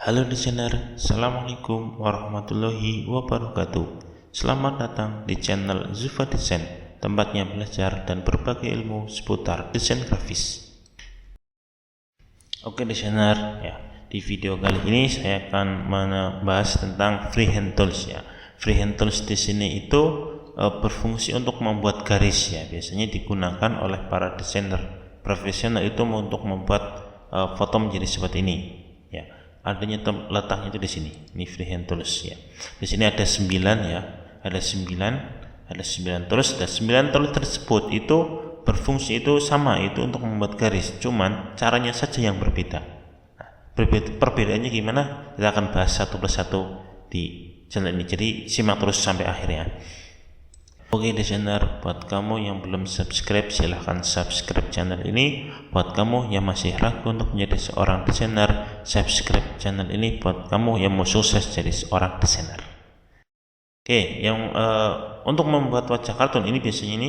Halo desainer, Assalamualaikum warahmatullahi wabarakatuh. Selamat datang di channel Zufa Desain, tempatnya belajar dan berbagai ilmu seputar desain grafis. Oke desainer, ya, di video kali ini saya akan membahas tentang freehand tools ya. Freehand tools di sini itu berfungsi untuk membuat garis ya. Biasanya digunakan oleh para desainer profesional itu untuk membuat foto menjadi seperti ini ya. Adanya letaknya itu di sini. Ini freehand tools ya. Di sini ada 9 ya. Ada 9 tools, dan 9 tools tersebut itu berfungsi itu sama, itu untuk membuat garis, cuman caranya saja yang berbeda. Nah, perbedaannya gimana? Kita akan bahas satu persatu di channel ini. Jadi simak terus sampai akhirnya. Oke desainer, buat kamu yang belum subscribe silahkan subscribe channel ini. Buat kamu yang masih ragu untuk menjadi seorang desainer, subscribe channel ini. Buat kamu yang mau sukses jadi seorang desainer. Oke, yang untuk membuat wajah kartun ini biasanya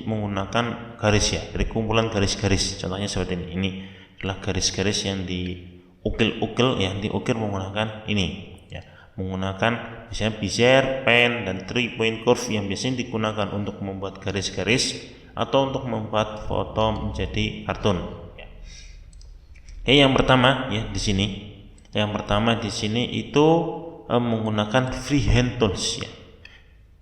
menggunakan garis ya, dari kumpulan garis-garis. Contohnya seperti ini. Ini adalah garis-garis yang diukir menggunakan ini. Menggunakan misalnya bezier, pen, dan 3-point curve yang biasanya digunakan untuk membuat garis-garis atau untuk membuat foto menjadi kartun. Yang pertama ya di sini, itu menggunakan freehand tools ya.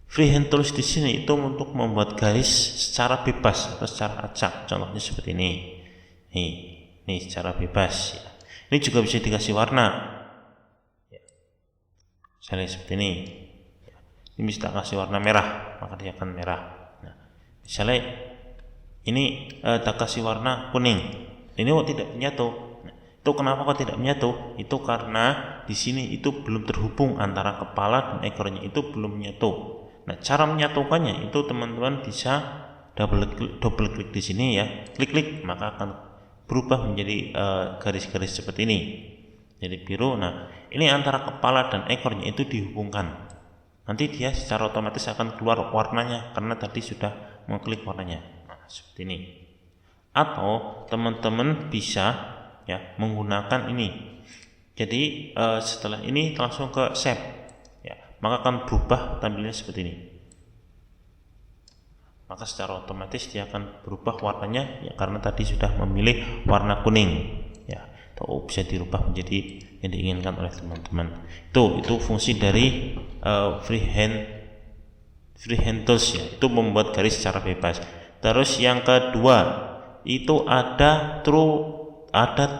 Freehand tools di sini itu untuk membuat garis secara bebas atau secara acak. Contohnya seperti ini. Ini secara bebas ya. Ini juga bisa dikasih warna. Misalnya seperti ini bisa kasih warna merah, maka dia akan merah. Nah, misalnya ini tak kasih warna kuning, ini tidak menyatu. Nah, itu kenapa kok tidak menyatu? Itu karena di sini itu belum terhubung antara kepala dan ekornya, itu belum menyatu. Nah, cara menyatukannya itu teman-teman bisa double klik di sini ya, klik, maka akan berubah menjadi garis-garis seperti ini. Jadi biru. Nah, ini antara kepala dan ekornya itu dihubungkan. Nanti dia secara otomatis akan keluar warnanya karena tadi sudah mengklik warnanya. Nah, seperti ini. Atau teman-teman bisa ya menggunakan ini. Jadi setelah ini langsung ke shape ya, maka akan berubah tampilannya seperti ini. Maka secara otomatis dia akan berubah warnanya ya, karena tadi sudah memilih warna kuning. Atau bisa dirubah menjadi yang diinginkan oleh teman-teman. Itu fungsi dari freehand tools ya, itu membuat garis secara bebas. Terus yang kedua itu ada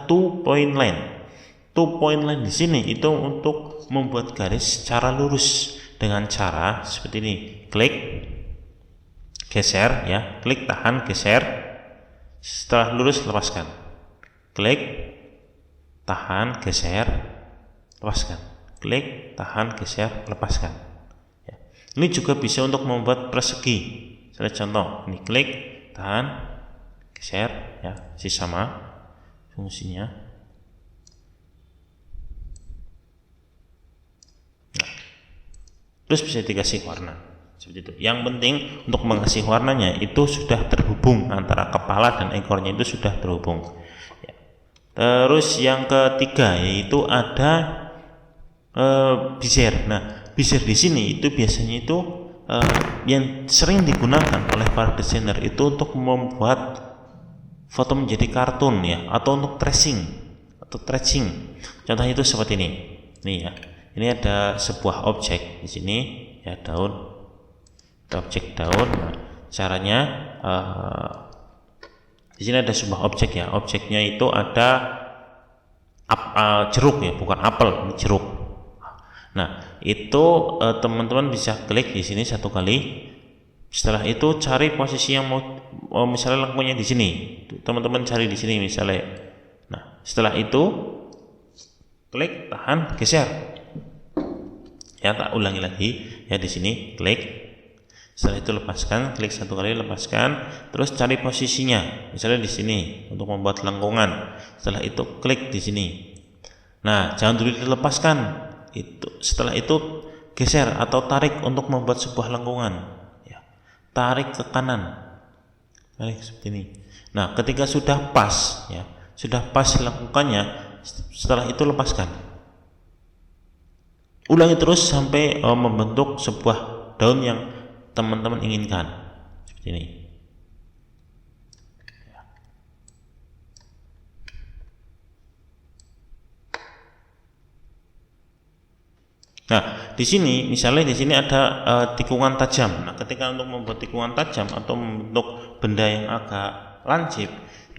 two point line. Two point line di sini itu untuk membuat garis secara lurus dengan cara seperti ini. Klik, geser ya, klik, tahan, geser. Setelah lurus lepaskan. Klik, tahan, geser, lepaskan. Klik, tahan, geser, lepaskan ya. Ini juga bisa untuk membuat persegi. Saya contoh, ini klik, tahan, geser ya, masih sama fungsinya. Nah, terus bisa dikasih warna seperti itu. Yang penting untuk mengasih warnanya itu sudah terhubung, antara kepala dan ekornya itu sudah terhubung. Terus yang ketiga yaitu ada bezier. Nah, bezier di sini itu biasanya itu yang sering digunakan oleh para desainer itu untuk membuat foto menjadi kartun ya, atau untuk tracing. Contohnya itu seperti ini. Nih ya. Ini ada sebuah objek di sini ya, daun. Ada objek daun. Nah, caranya di sini ada sebuah objek ya. Objeknya itu ada jeruk ya, bukan apel, ini jeruk. Nah, itu teman-teman bisa klik di sini satu kali. Setelah itu cari posisi yang mau misalnya lengkungnya di sini. Teman-teman cari di sini misalnya. Nah, setelah itu klik, tahan, geser. Ya, tak ulangi lagi ya, di sini klik. Setelah itu lepaskan, klik satu kali, lepaskan, terus cari posisinya, misalnya di sini untuk membuat lengkungan. Setelah itu klik di sini. Nah, jangan dulu dilepaskan. Setelah itu geser atau tarik untuk membuat sebuah lengkungan. Ya, tarik ke kanan, tarik seperti ini. Nah, ketika sudah pas ya, sudah pas lengkungannya, setelah itu lepaskan. Ulangi terus sampai membentuk sebuah daun yang teman-teman inginkan. Seperti ini. Nah, di sini misalnya di sini ada tikungan tajam. Nah, ketika untuk membuat tikungan tajam atau membentuk benda yang agak lancip,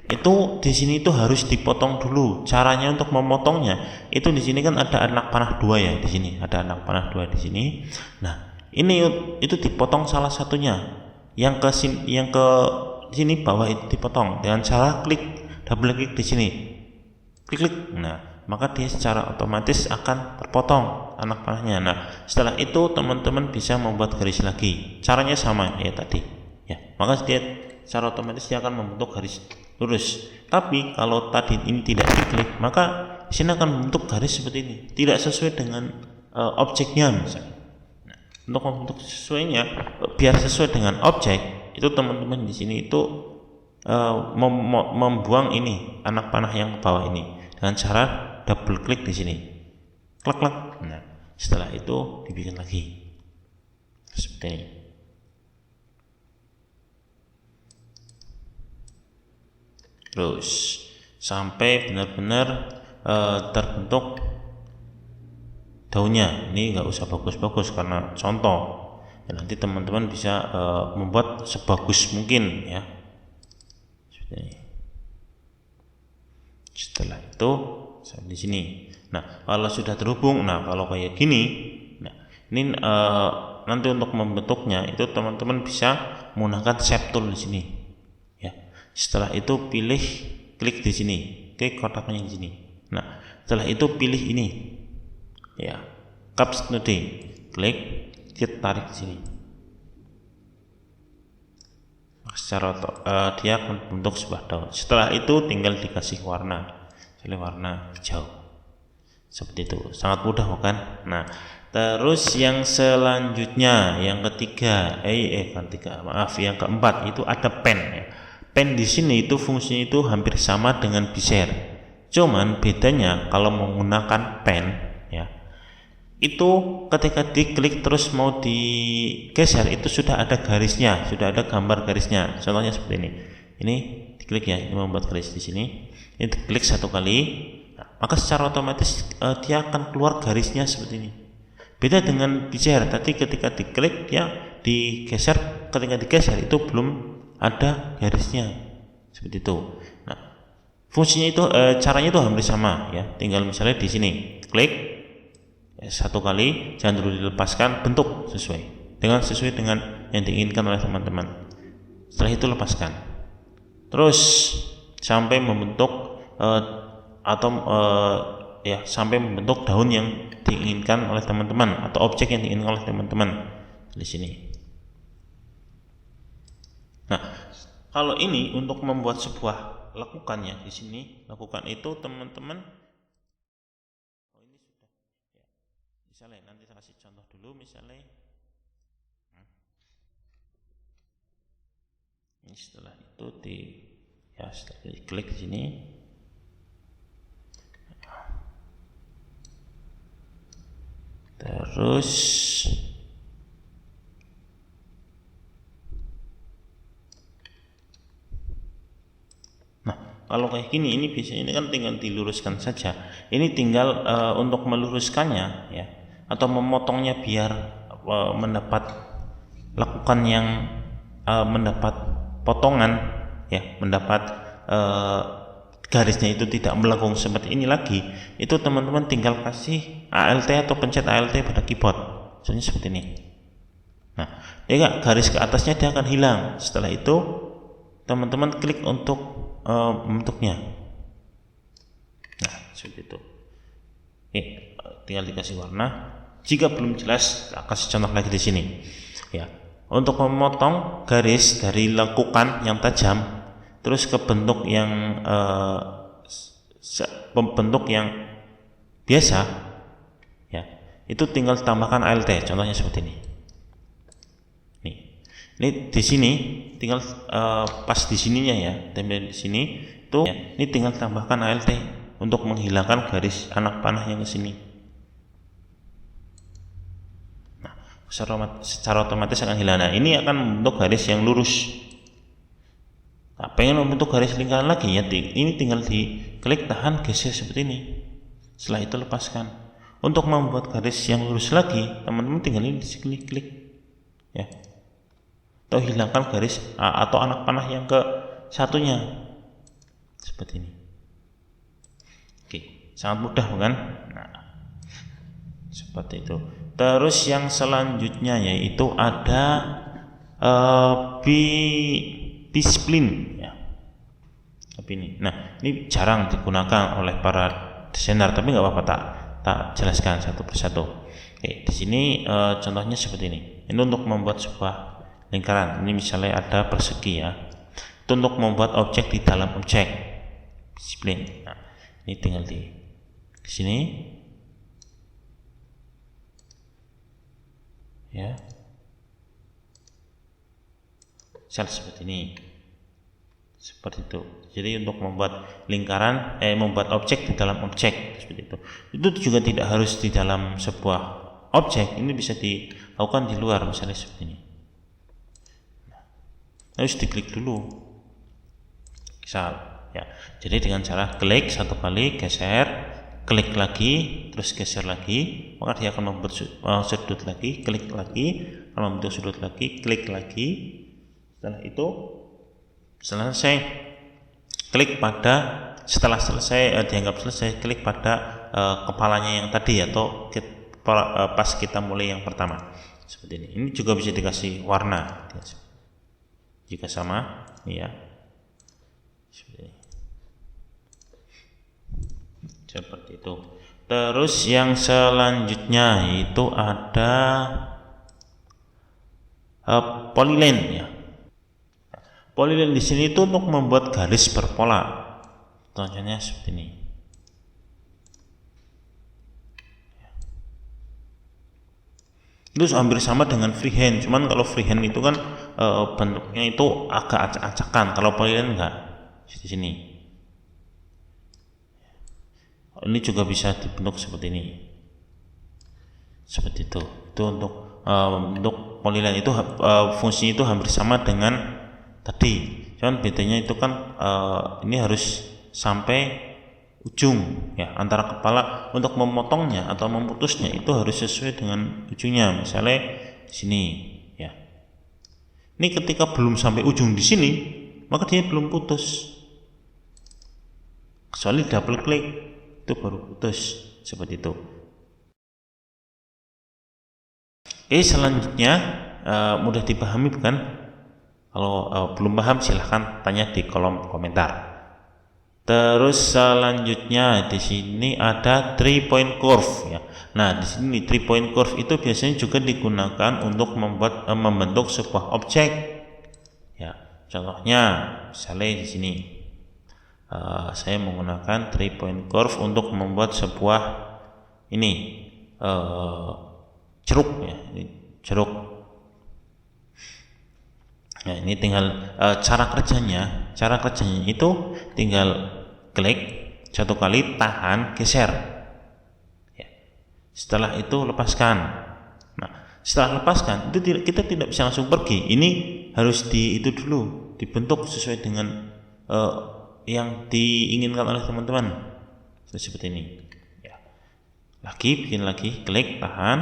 itu di sini itu harus dipotong dulu. Caranya untuk memotongnya itu di sini kan ada anak panah dua ya, di sini ada anak panah dua di sini. Nah, ini itu dipotong salah satunya. Yang ke sini bawah itu dipotong dengan cara double klik di sini. Klik. Nah, maka dia secara otomatis akan terpotong anak panahnya. Nah, setelah itu teman-teman bisa membuat garis lagi. Caranya sama ya tadi. Ya, maka dia secara otomatis dia akan membentuk garis lurus. Tapi kalau tadi ini tidak diklik, maka di sini akan membentuk garis seperti ini, tidak sesuai dengan objeknya misalnya. Nah, untuk membentuk sesuainya, biar sesuai dengan objek, itu teman-teman di sini itu membuang ini anak panah yang ke bawah ini dengan cara double klik di sini, klik. Nah, setelah itu dibikin lagi seperti ini. Terus sampai benar-benar terbentuk daunnya. Ini nggak usah bagus-bagus karena contoh. Ya, nanti teman-teman bisa membuat sebagus mungkin ya. Seperti ini. Setelah itu di sini. Nah, kalau sudah terhubung, nah kalau kayak gini, nah ini nanti untuk membentuknya itu teman-teman bisa menggunakan shape tool di sini. Ya. Setelah itu pilih klik di sini, klik kotaknya di sini. Nah, setelah itu pilih ini. Ya. Caps node, klik, kita tarik di sini. Secara dia akan membentuk sebuah daun. Setelah itu tinggal dikasih warna, pilih warna hijau seperti itu, sangat mudah bukan? Nah, terus yang selanjutnya yang ketiga, yang keempat itu ada pen ya. Pen di sini itu fungsinya itu hampir sama dengan biser, cuman bedanya kalau menggunakan pen ya, itu ketika diklik terus mau digeser itu sudah ada garisnya, sudah ada gambar garisnya. Contohnya seperti ini. Ini diklik ya, ini membuat garis di sini. Ini diklik satu kali, nah, maka secara otomatis dia akan keluar garisnya seperti ini. Beda dengan biser tadi, ketika diklik dia digeser, ketika digeser itu belum ada garisnya seperti itu. Nah, fungsinya itu caranya itu hampir sama ya. Tinggal misalnya di sini klik satu kali, jangan dulu dilepaskan, bentuk sesuai dengan yang diinginkan oleh teman-teman. Setelah itu lepaskan, terus sampai membentuk sampai membentuk daun yang diinginkan oleh teman-teman atau objek yang diinginkan oleh teman-teman di sini. Nah, kalau ini untuk membuat sebuah lekukannya di sini, lekukan itu teman-teman. Misalnya nanti saya kasih contoh dulu, misalnya ini setelah itu setelah diklik di sini, terus kalau kayak gini, ini biasanya ini kan tinggal diluruskan saja. Ini tinggal untuk meluruskannya ya, atau memotongnya biar mendapat lekukan yang mendapat potongan ya, mendapat garisnya itu tidak melengkung seperti ini lagi. Itu teman-teman tinggal kasih ALT atau pencet ALT pada keyboard, misalnya seperti ini. Nah, dia garis ke atasnya dia akan hilang. Setelah itu teman-teman klik untuk membentuknya. Nah, seperti itu. Oke, tinggal dikasih warna. Jika belum jelas, kasih contoh lagi di sini. Ya, untuk memotong garis dari lekukan yang tajam, terus ke bentuk yang biasa, ya, itu tinggal tambahkan ALT. Contohnya seperti ini. Ini di sini tinggal pas di sininya ya, tempel di sini tuh ya, ini tinggal tambahkan ALT untuk menghilangkan garis anak panah yang ke sini. Nah, secara otomatis akan hilang. Nah, ini akan membentuk garis yang lurus. Nah, pengen membentuk garis lingkaran lagi ya, ini tinggal diklik, tahan, geser seperti ini. Setelah itu lepaskan. Untuk membuat garis yang lurus lagi, teman-teman tinggal ini klik ya, atau hilangkan garis atau anak panah yang ke satunya seperti ini. Oke, sangat mudah bukan? Nah, seperti itu. Terus yang selanjutnya yaitu ada B-spline ya. Tapi ini, nah ini jarang digunakan oleh para desainer, tapi nggak apa-apa, tak jelaskan satu persatu. Oke, di sini contohnya seperti ini. Ini untuk membuat sebuah lingkaran. Ini misalnya ada persegi ya. Itu untuk membuat objek di dalam objek. B-spline. Nah, ini tinggal di sini ya. Misal seperti ini. Seperti itu. Jadi untuk membuat lingkaran, membuat objek di dalam objek seperti itu. Itu juga tidak harus di dalam sebuah objek. Ini bisa dilakukan di luar, misalnya seperti ini. Harus diklik dulu. Misal, ya. Jadi dengan cara klik satu kali, geser, klik lagi, terus geser lagi, maka dia akan membuat sudut lagi, klik lagi, akan membentuk sudut lagi, klik lagi. Setelah itu selesai, klik pada, setelah selesai dianggap selesai, klik pada kepalanya yang tadi atau pas kita mulai yang pertama seperti ini. Ini juga bisa dikasih warna jika sama ya, seperti itu. Terus yang selanjutnya itu ada polyline ya. Polyline di sini itu untuk membuat garis berpola. Contohnya seperti ini. Itu hampir sama dengan freehand, cuman kalau freehand itu kan bentuknya itu agak acak-acakan, kalau polyline enggak. Di sini. Ini juga bisa dibentuk seperti ini. Seperti itu. Itu untuk polyline itu fungsinya itu hampir sama dengan tadi, cuman bedanya itu kan ini harus sampai ujung ya, antara kepala. Untuk memotongnya atau memutusnya itu harus sesuai dengan ujungnya. Misalnya di sini ya, ini ketika belum sampai ujung di sini maka dia belum putus, kecuali double klik itu baru putus seperti itu. Oke, selanjutnya mudah dipahami bukan? Kalau belum paham silahkan tanya di kolom komentar. Terus selanjutnya di sini ada 3 point curve ya. Nah, di sini 3 point curve itu biasanya juga digunakan untuk membentuk sebuah objek. Ya, contohnya misalnya di sini saya menggunakan 3 point curve untuk membuat sebuah ini ceruk ya, ceruk. Nah, ini tinggal cara kerjanya itu tinggal klik satu kali, tahan, geser ya. Setelah itu lepaskan. Nah, setelah lepaskan itu kita tidak bisa langsung pergi. Ini harus itu dulu dibentuk sesuai dengan yang diinginkan oleh teman-teman. Seperti ini ya. Lagi, bikin lagi, klik, tahan,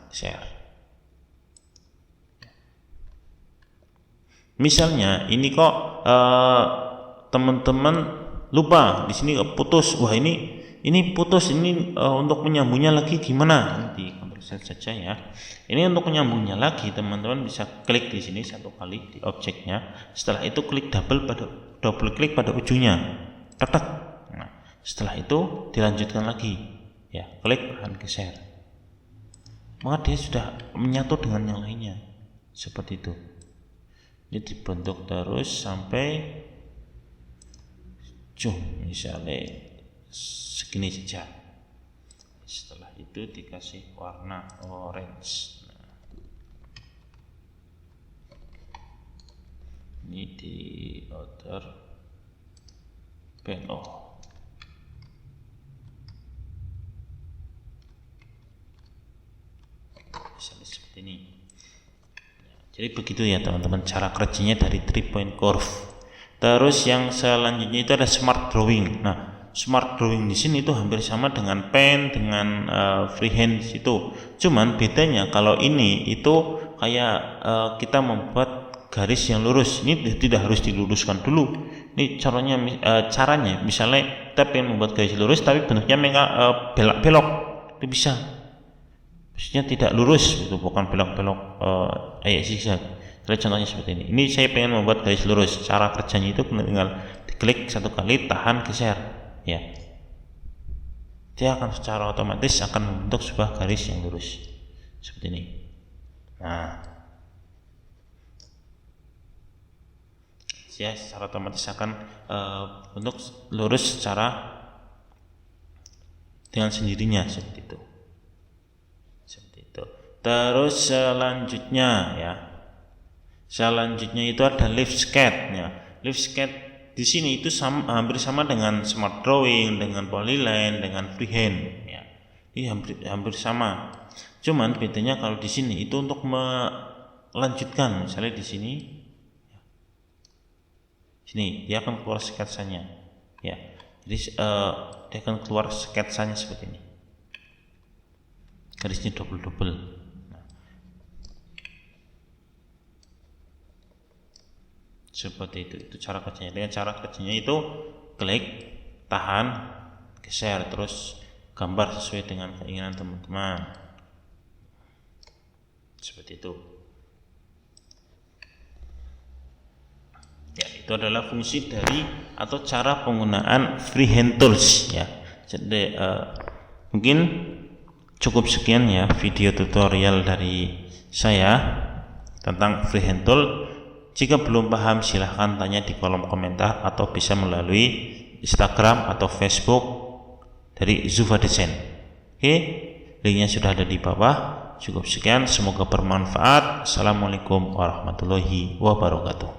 geser. Misalnya ini kok teman-teman lupa di sini putus. Wah, ini putus, ini untuk menyambungnya lagi gimana? Nanti kontrol saja ya. Ini untuk menyambungnya lagi, teman-teman bisa klik di sini satu kali di objeknya. Setelah itu klik double klik pada ujungnya. Tek. Nah, setelah itu dilanjutkan lagi. Ya, klik, tahan, geser. Maka dia sudah menyatu dengan yang lainnya. Seperti itu. Ini dibentuk terus sampai ujung, misalnya segini saja. Setelah itu dikasih warna orange. Nah, ini di outer panel. seperti ini. Jadi begitu ya teman-teman cara kerjanya dari 3-point curve. Terus yang selanjutnya itu ada smart drawing. Nah, smart drawing di sini itu hampir sama dengan pen, dengan freehand itu. Cuman bedanya kalau ini itu kayak kita membuat garis yang lurus. Ini tidak harus diluruskan dulu. Ini caranya misalnya kita pengen membuat garis lurus tapi bentuknya belok-belok, itu bisa. Maksudnya tidak lurus, itu bukan belok-belok kayak zigzag. Contohnya seperti ini. Ini saya pengen membuat garis lurus. Cara kerjanya itu tinggal diklik satu kali, tahan, geser, ya. Dia akan secara otomatis akan membentuk sebuah garis yang lurus seperti ini. Nah, ya secara otomatis akan bentuk lurus secara dengan sendirinya seperti itu. Terus selanjutnya itu ada lift sketch ya. Lift sketch di sini itu hampir sama dengan smart drawing, dengan polyline, dengan freehand ya. Ini hampir sama. Cuman bedanya kalau di sini itu untuk melanjutkan, misalnya di sini dia akan keluar sketsanya ya. Jadi dia akan keluar sketsanya seperti ini. Garisnya double. Seperti itu cara kerjanya. Dengan cara kerjanya itu klik, tahan, geser, terus gambar sesuai dengan keinginan teman-teman seperti itu ya. Itu adalah fungsi dari atau cara penggunaan freehand tools ya. Jadi mungkin cukup sekian ya video tutorial dari saya tentang freehand tool. Jika belum paham silahkan tanya di kolom komentar atau bisa melalui Instagram atau Facebook dari Zuva Design. Oke, linknya sudah ada di bawah. Cukup sekian, semoga bermanfaat. Assalamualaikum warahmatullahi wabarakatuh.